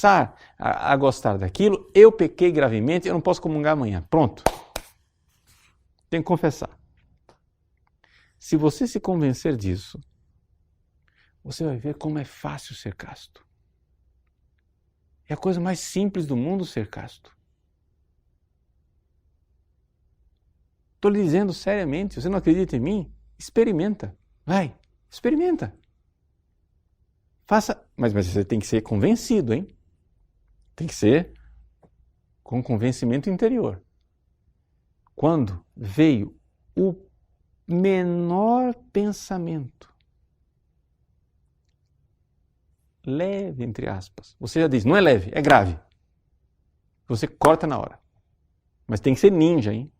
começar a gostar daquilo, eu pequei gravemente, eu não posso comungar amanhã. Pronto. Tem que confessar. Se você se convencer disso, você vai ver como é fácil ser casto. É a coisa mais simples do mundo ser casto. Estou lhe dizendo seriamente, você não acredita em mim? Experimenta. Vai, experimenta. Faça, mas você tem que ser convencido, hein? Tem que ser com convencimento interior. Quando veio o menor pensamento, leve, entre aspas, você já diz, não é leve, é grave. Você corta na hora. Mas tem que ser ninja, hein?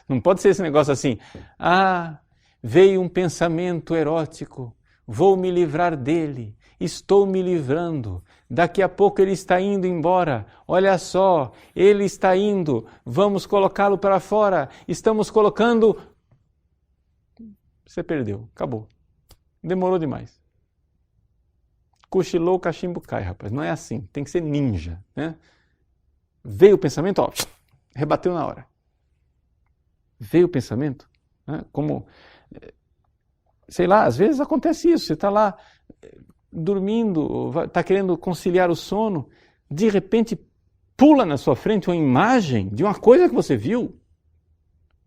Não pode ser esse negócio assim, veio um pensamento erótico, vou me livrar dele, estou me livrando, daqui a pouco ele está indo embora, olha só, ele está indo, vamos colocá-lo para fora, estamos colocando... Você perdeu, acabou. Demorou demais. Cochilou, o cachimbo cai, rapaz. Não é assim, tem que ser ninja, né? Veio o pensamento, ó, rebateu na hora. Veio o pensamento, né? Como, sei lá, às vezes acontece isso, você está lá dormindo, está querendo conciliar o sono, de repente pula na sua frente uma imagem de uma coisa que você viu,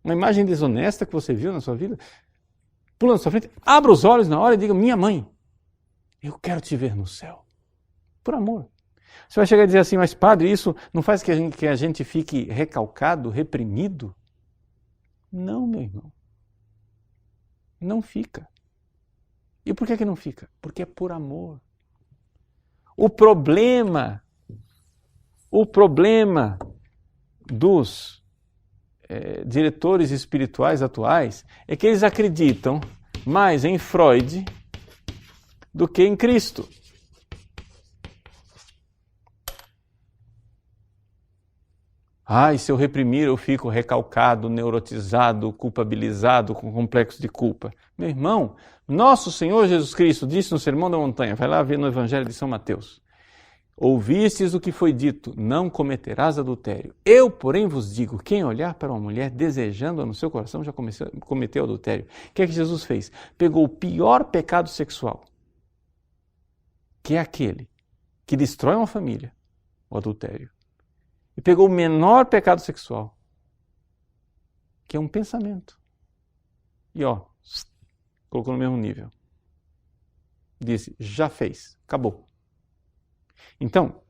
uma imagem desonesta que você viu na sua vida, pula na sua frente, abra os olhos na hora e diga, minha mãe, eu quero te ver no céu, por amor. Você vai chegar e dizer assim, mas padre, isso não faz que a gente fique recalcado, reprimido? Não, meu irmão. Não fica. E por que não fica? Porque é por amor. O problema dos diretores espirituais atuais é que eles acreditam mais em Freud do que em Cristo. Se eu reprimir, eu fico recalcado, neurotizado, culpabilizado, com complexo de culpa. Meu irmão, nosso Senhor Jesus Cristo disse no Sermão da Montanha, vai lá ver no Evangelho de São Mateus, ouvistes o que foi dito, não cometerás adultério. Eu, porém, vos digo, quem olhar para uma mulher desejando-a no seu coração já cometeu adultério. O que é que Jesus fez? Pegou o pior pecado sexual, que é aquele que destrói uma família, o adultério. E pegou o menor pecado sexual, que é um pensamento. E colocou no mesmo nível. Disse, já fez, acabou. Então,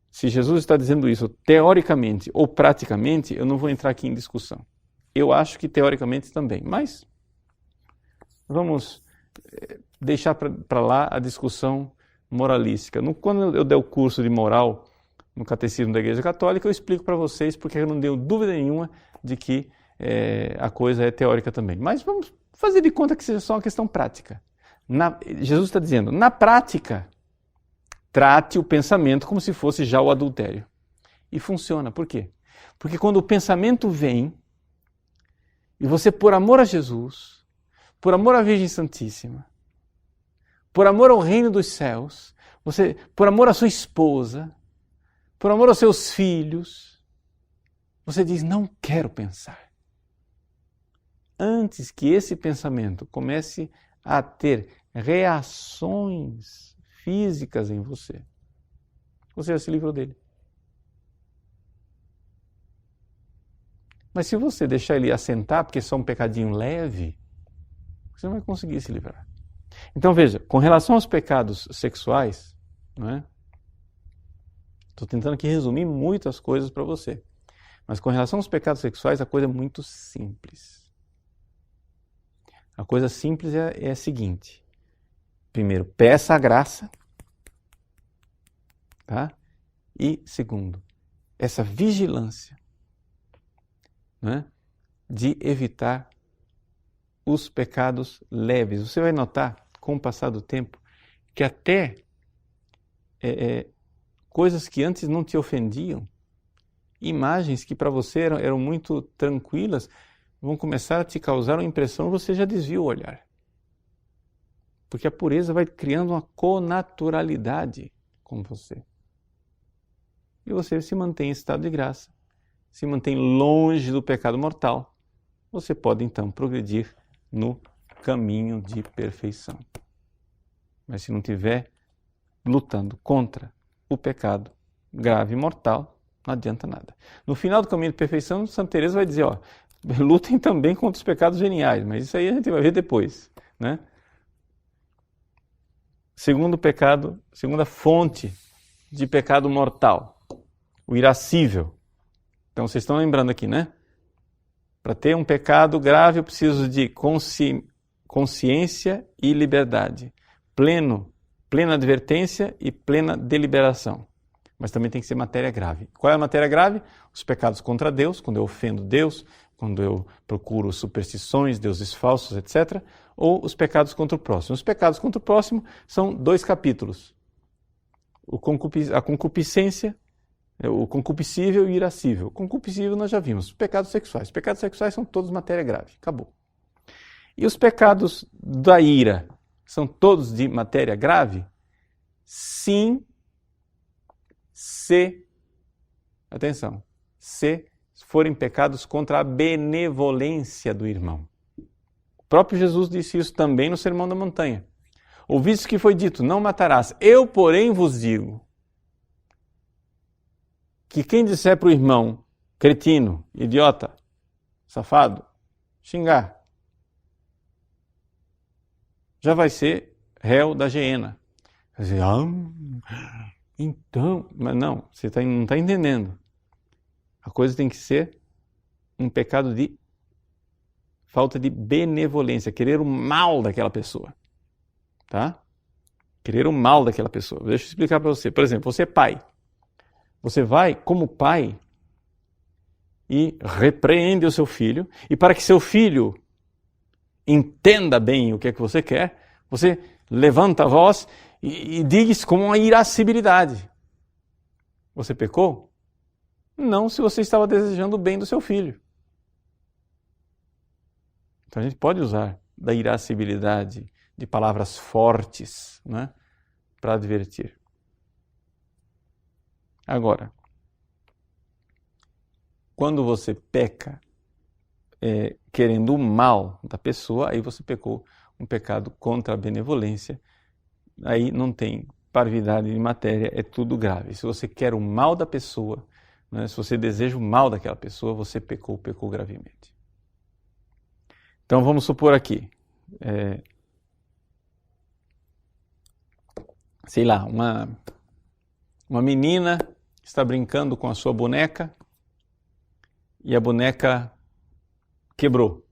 se Jesus está dizendo isso teoricamente ou praticamente, eu não vou entrar aqui em discussão. Eu acho que teoricamente também, mas vamos deixar para lá a discussão moralística. Quando eu der o curso de moral no Catecismo da Igreja Católica, eu explico para vocês porque eu não tenho dúvida nenhuma de que a coisa é teórica também. Mas vamos fazer de conta que seja só uma questão prática. Jesus está dizendo, na prática, trate o pensamento como se fosse já o adultério. E funciona. Por quê? Porque quando o pensamento vem, e você, por amor a Jesus, por amor à Virgem Santíssima, por amor ao reino dos céus, por amor à sua esposa, por amor aos seus filhos, você diz, não quero pensar. Antes que esse pensamento comece a ter reações físicas em você, você já se livrou dele. Mas se você deixar ele assentar, porque é só um pecadinho leve, você não vai conseguir se livrar. Então veja, com relação aos pecados sexuais, não é? Estou tentando aqui resumir muitas coisas para você. Mas com relação aos pecados sexuais, a coisa é muito simples. A coisa simples é a seguinte. Primeiro, peça a graça. Tá? E segundo, essa vigilância, né, de evitar os pecados leves. Você vai notar, com o passar do tempo, que até coisas que antes não te ofendiam, imagens que para você eram muito tranquilas, vão começar a te causar uma impressão, você já desvia o olhar. Porque a pureza vai criando uma connaturalidade com você. e você se mantém em estado de graça, se mantém longe do pecado mortal, você pode então progredir no caminho de perfeição. Mas se não estiver lutando contra o pecado grave e mortal, não adianta nada. No final do caminho de perfeição, Santa Teresa vai dizer, lutem também contra os pecados veniais, mas isso aí a gente vai ver depois, né? Segundo pecado, segunda fonte de pecado mortal, o irascível. Então vocês estão lembrando aqui, né? Para ter um pecado grave eu preciso de consciência e liberdade, plena advertência e plena deliberação. Mas também tem que ser matéria grave. Qual é a matéria grave? Os pecados contra Deus, quando eu ofendo Deus, quando eu procuro superstições, deuses falsos, etc. Ou os pecados contra o próximo. Os pecados contra o próximo são 2 capítulos. A concupiscência, o concupiscível e o irascível. O concupiscível nós já vimos. Os pecados sexuais. Os pecados sexuais são todos matéria grave. Acabou. E os pecados da ira são todos de matéria grave? Sim, se forem pecados contra a benevolência do irmão. O próprio Jesus disse isso também no Sermão da Montanha. Ouviste que foi dito, não matarás. Eu, porém, vos digo que quem disser para o irmão, cretino, idiota, safado, xingar, já vai ser réu da geena. Vai dizer, então, mas não, você não está entendendo. A coisa tem que ser um pecado de falta de benevolência, querer o mal daquela pessoa. Tá? Querer o mal daquela pessoa. Deixa eu explicar para você. Por exemplo, você é pai. Você vai, como pai, e repreende o seu filho, e para que seu filho entenda bem o que é que você quer, você levanta a voz e diz com uma irascibilidade. Você pecou? Não, se você estava desejando o bem do seu filho. Então a gente pode usar da irascibilidade, de palavras fortes, né, para advertir. Agora, quando você peca querendo o mal da pessoa, aí você pecou um pecado contra a benevolência, aí não tem parvidade de matéria, é tudo grave. Se você quer o mal da pessoa, né, se você deseja o mal daquela pessoa, você pecou gravemente. Então vamos supor aqui, sei lá, uma menina está brincando com a sua boneca e a boneca quebrou.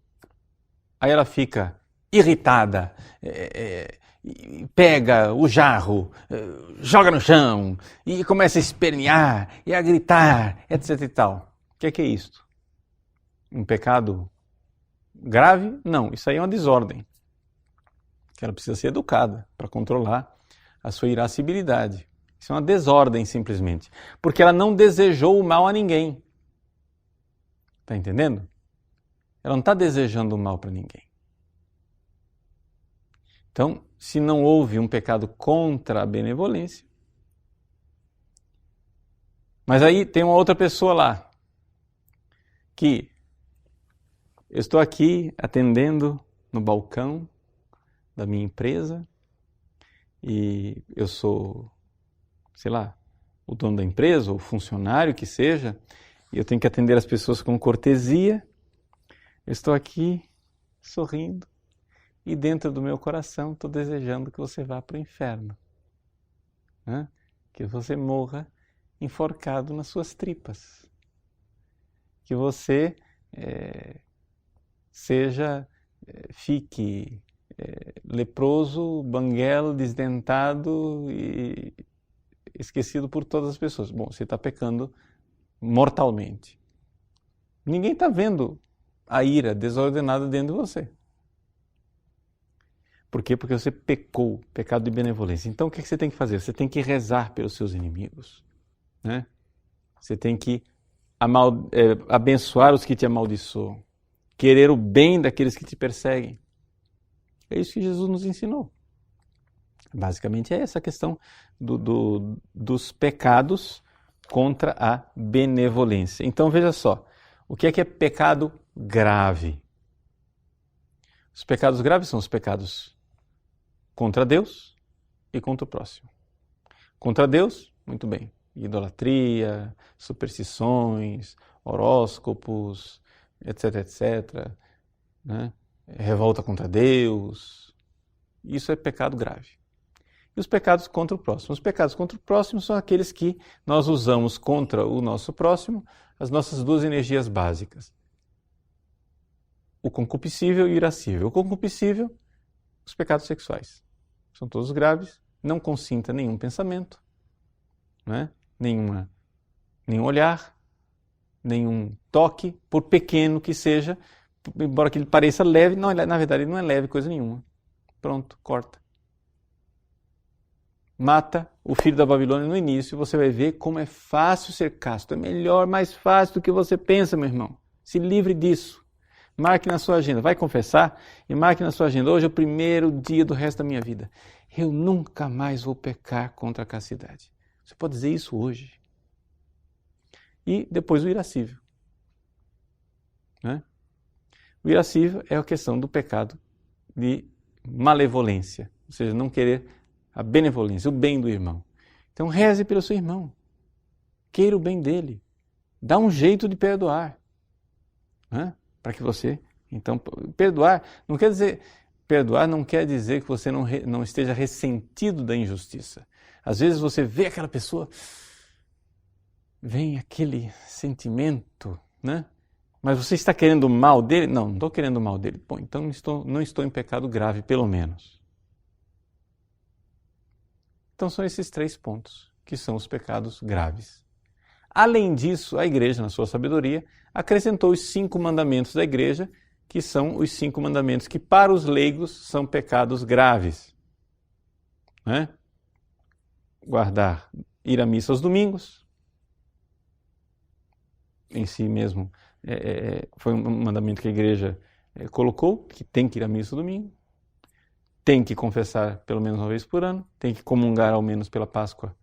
Aí ela fica irritada, pega o jarro, joga no chão e começa a espernear e a gritar, etc e tal. O que é isto? Um pecado grave? Não, isso aí é uma desordem. Que ela precisa ser educada para controlar a sua irascibilidade. Isso é uma desordem, simplesmente. Porque ela não desejou o mal a ninguém. Está entendendo? Ela não está desejando o mal para ninguém. Então, se não houve um pecado contra a benevolência, mas aí tem uma outra pessoa lá, que eu estou aqui atendendo no balcão da minha empresa, e eu sou, sei lá, o dono da empresa, ou funcionário que seja, e eu tenho que atender as pessoas com cortesia. Eu estou aqui sorrindo e dentro do meu coração estou desejando que você vá para o inferno, né? Que você morra enforcado nas suas tripas, que você fique leproso, banguelo, desdentado e esquecido por todas as pessoas. Bom, você está pecando mortalmente. Ninguém está vendo a ira desordenada dentro de você. Por quê? Porque você pecou, pecado de benevolência. Então o que você tem que fazer? Você tem que rezar pelos seus inimigos, né? Você tem que abençoar os que te amaldiçoam, querer o bem daqueles que te perseguem. É isso que Jesus nos ensinou. Basicamente é essa a questão dos pecados contra a benevolência. Então veja só, o que é pecado grave? Os pecados graves são os pecados contra Deus e contra o próximo. Contra Deus, muito bem, idolatria, superstições, horóscopos, etc, etc, né? Revolta contra Deus, isso é pecado grave. E os pecados contra o próximo? Os pecados contra o próximo são aqueles que nós usamos contra o nosso próximo, as nossas duas energias básicas. O concupiscível e o irascível. O concupiscível, os pecados sexuais. São todos graves, não consinta nenhum pensamento, né? Nenhum olhar, nenhum toque, por pequeno que seja, embora que ele pareça leve, não, na verdade ele não é leve coisa nenhuma. Pronto, corta. Mata o filho da Babilônia no início, você vai ver como é fácil ser casto. É melhor, mais fácil do que você pensa, meu irmão. Se livre disso. Marque na sua agenda. Vai confessar e marque na sua agenda. Hoje é o primeiro dia do resto da minha vida. Eu nunca mais vou pecar contra a castidade. Você pode dizer isso hoje. E depois o irascível. Né? O irascível é a questão do pecado de malevolência. Ou seja, não querer a benevolência, o bem do irmão. Então reze pelo seu irmão. Queira o bem dele. Dá um jeito de perdoar. Né? Para que você, então, perdoar não quer dizer que você não esteja ressentido da injustiça. Às vezes você vê aquela pessoa, vem aquele sentimento, né? Mas você está querendo o mal dele? Não estou querendo o mal dele. Bom, então não estou em pecado grave, pelo menos. Então são esses 3 pontos, que são os pecados graves. Além disso, a igreja, na sua sabedoria, acrescentou os 5 mandamentos da igreja, que são os 5 mandamentos que, para os leigos, são pecados graves. Né? Ir à missa aos domingos, em si mesmo, foi um mandamento que a igreja colocou, que tem que ir à missa no domingo, tem que confessar pelo menos uma vez por ano, tem que comungar ao menos pela Páscoa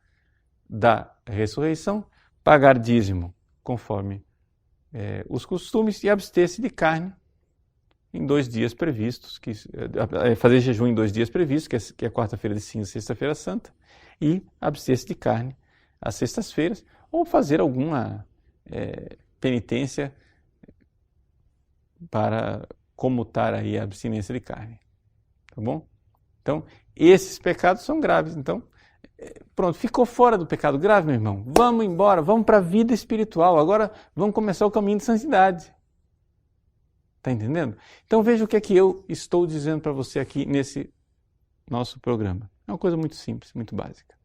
da ressurreição, pagar dízimo conforme os costumes e abster-se de carne em 2 dias previstos, fazer jejum em 2 dias previstos, que é quarta-feira de cinza e sexta-feira santa, e abster-se de carne às sextas-feiras, ou fazer alguma penitência para comutar aí a abstinência de carne. Tá bom? Então, esses pecados são graves. Então, pronto, ficou fora do pecado grave, meu irmão? Vamos embora, vamos para a vida espiritual. Agora vamos começar o caminho de santidade. Está entendendo? Então veja o que é que eu estou dizendo para você aqui nesse nosso programa. É uma coisa muito simples, muito básica.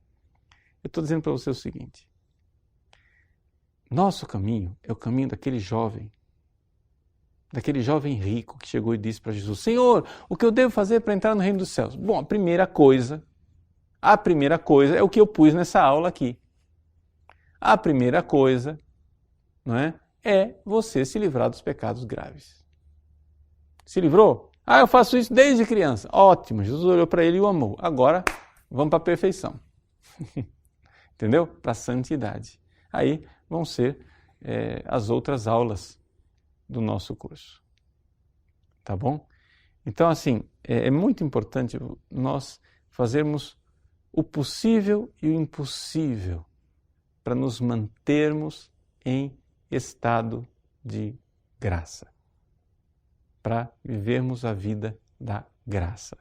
Eu estou dizendo para você o seguinte. Nosso caminho é o caminho daquele jovem rico que chegou e disse para Jesus: Senhor, o que eu devo fazer para entrar no reino dos céus? Bom, a primeira coisa é o que eu pus nessa aula aqui. A primeira coisa, não é você se livrar dos pecados graves. Se livrou? Eu faço isso desde criança. Ótimo, Jesus olhou para ele e o amou. Agora, vamos para a perfeição. Entendeu? Para a santidade. Aí vão ser as outras aulas do nosso curso. Tá bom? Então, assim, é muito importante nós fazermos o possível e o impossível para nos mantermos em estado de graça. Para vivermos a vida da graça.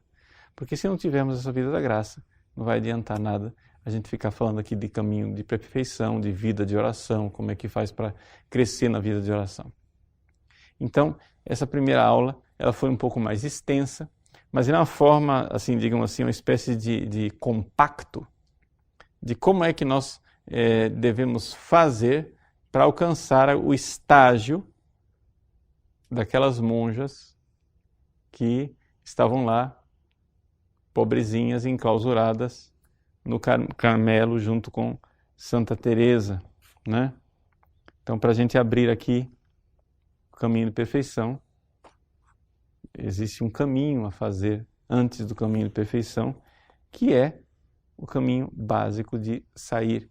Porque se não tivermos essa vida da graça, não vai adiantar nada a gente ficar falando aqui de caminho de perfeição, de vida de oração, como é que faz para crescer na vida de oração. Então, essa primeira aula, ela foi um pouco mais extensa, mas é uma forma, assim, digamos assim, uma espécie de compacto de como é que nós devemos fazer para alcançar o estágio daquelas monjas que estavam lá, pobrezinhas, enclausuradas no Carmelo junto com Santa Teresa, né? Então, para a gente abrir aqui o caminho de perfeição, existe um caminho a fazer antes do caminho de perfeição, que é o caminho básico de sair